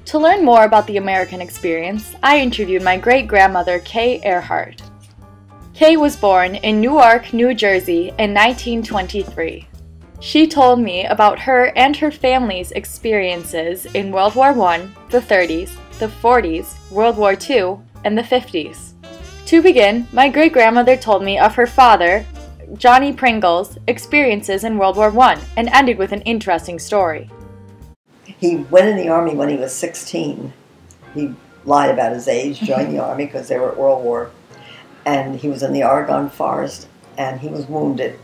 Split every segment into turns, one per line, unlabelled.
To learn more about the American experience, I interviewed my great-grandmother, Kay Earhart. Kay was born in Newark, New Jersey in 1923. She told me about her and her family's experiences in World War I, the 30s, the 40s, World War II, and the 50s. To begin, my great-grandmother told me of her father, Johnny Pringle's, experiences in World War I and ended with an interesting story.
He went in the Army when he was 16. He lied about his age, joined the Army because they were at World War. And he was in the Argonne Forest, and he was wounded.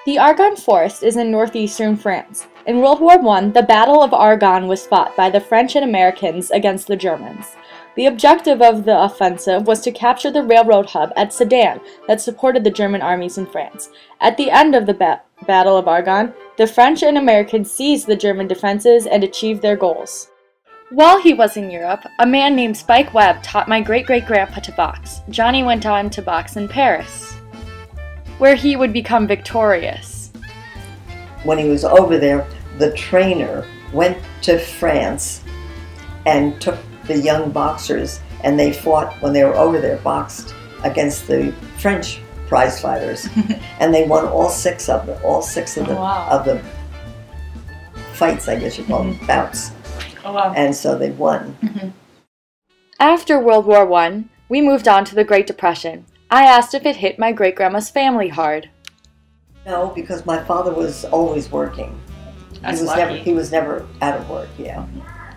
The Argonne Forest is in northeastern France. In World War I, the Battle of Argonne was fought by the French and Americans against the Germans. The objective of the offensive was to capture the railroad hub at Sedan that supported the German armies in France. At the end of the Battle of Argonne, the French and Americans seized the German defenses and achieved their goals. While he was in Europe, a man named Spike Webb taught my great-great-grandpa to box. Johnny went on to box in Paris, where he would become victorious.
When he was over there, the trainer went to France and took the young boxers, and they fought, when they were over there, boxed against the French prize fighters, and they won all six of the
Wow.
of the fights, I guess you call them, bouts.
Oh, wow.
And so they won.
After World War I, we moved on to the Great Depression. I asked if it hit my great-grandma's family hard.
No, because my father was always working.
That's
he was
lucky.
he was never out of work, yeah.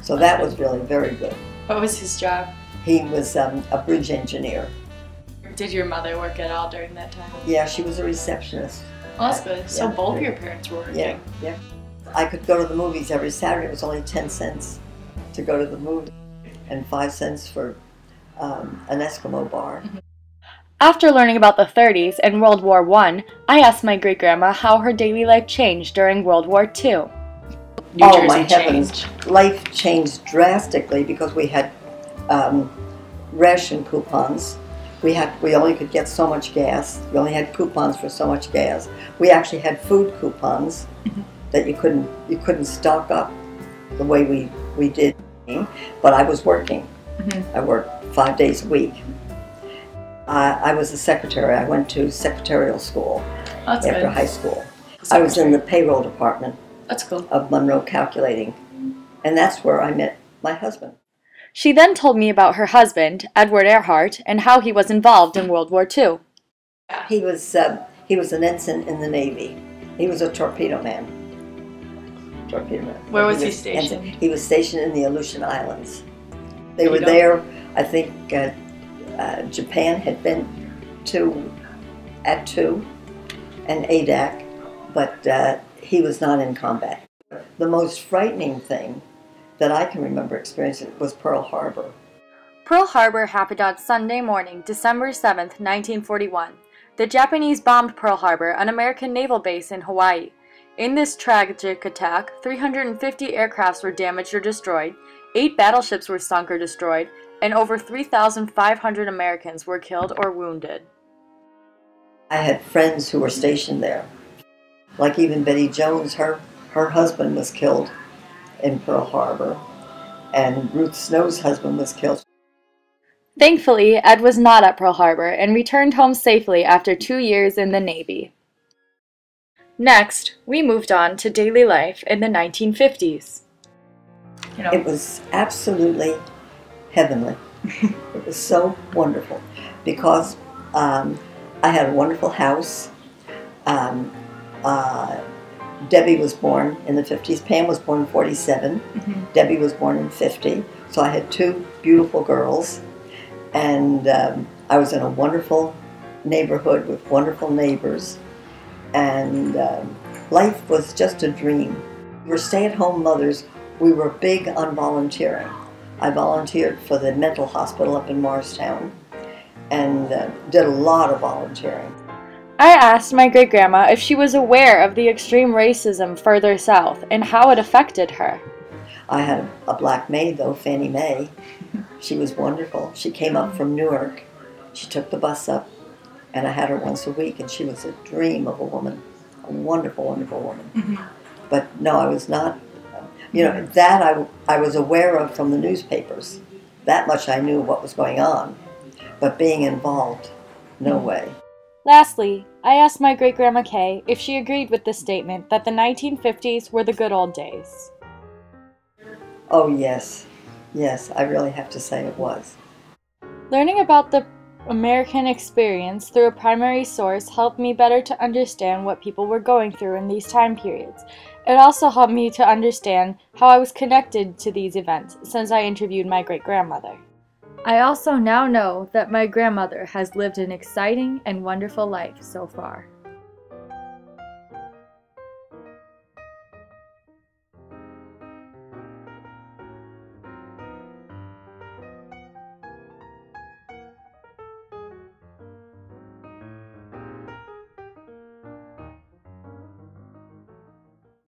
So that was really very good.
What was his job?
He was a bridge engineer.
Did your mother work at all during that time?
Yeah, she was a receptionist.
Oh, that's good. So
Yeah.
both of your parents were working.
Yeah, yeah. I could go to the movies every Saturday. It was only 10 cents to go to the movie, and 5 cents for an Eskimo bar.
After learning about the 30s and World War I asked my great-grandma how her daily life changed during World War II.
Oh my heavens! Life changed drastically because we had ration coupons. We only could get so much gas. We only had coupons for so much gas. We actually had food coupons that you couldn't stock up the way we did. But I was working. I worked 5 days a week. I was a secretary. I went to secretarial school after high school. I was in the payroll department.
That's cool.
Of Monroe Calculating, and that's where I met my husband.
She then told me about her husband, Edward Earhart, and how he was involved in World War II.
He was an ensign in the Navy. He was a torpedo man.
Where was he stationed?
He was stationed in the Aleutian Islands. They were there. I think Japan had been at 2 and Adak, but he was not in combat. The most frightening thing that I can remember experiencing was Pearl Harbor.
Pearl Harbor happened on Sunday morning, December 7th, 1941. The Japanese bombed Pearl Harbor, an American naval base in Hawaii. In this tragic attack, 350 aircrafts were damaged or destroyed, 8 battleships were sunk or destroyed, and over 3,500 Americans were killed or wounded.
I had friends who were stationed there. Like even Betty Jones, her husband was killed in Pearl Harbor, and Ruth Snow's husband was killed.
Thankfully, Ed was not at Pearl Harbor and returned home safely after 2 years in the Navy. Next, we moved on to daily life in the 1950s.
It was absolutely heavenly. It was so wonderful because I had a wonderful house. Debbie was born in the 50s. Pam was born in 47. Debbie was born in 50. So I had 2 beautiful girls. And I was in a wonderful neighborhood with wonderful neighbors. And life was just a dream. We were stay-at-home mothers. We were big on volunteering. I volunteered for the mental hospital up in Morristown and did a lot of volunteering.
I asked my great-grandma if she was aware of the extreme racism further south and how it affected her.
I had a black maid, though, Fannie Mae. She was wonderful. She came up from Newark. She took the bus up, and I had her once a week, and she was a dream of a woman, a wonderful, wonderful woman. But no, I was not. You know, that I was aware of from the newspapers. That much I knew what was going on. But being involved, no way.
Lastly, I asked my great-grandma Kay if she agreed with the statement that the 1950s were the good old days.
Oh, yes. Yes, I really have to say it was.
Learning about the American experience through a primary source helped me better to understand what people were going through in these time periods. It also helped me to understand how I was connected to these events since I interviewed my great-grandmother. I also now know that my grandmother has lived an exciting and wonderful life so far.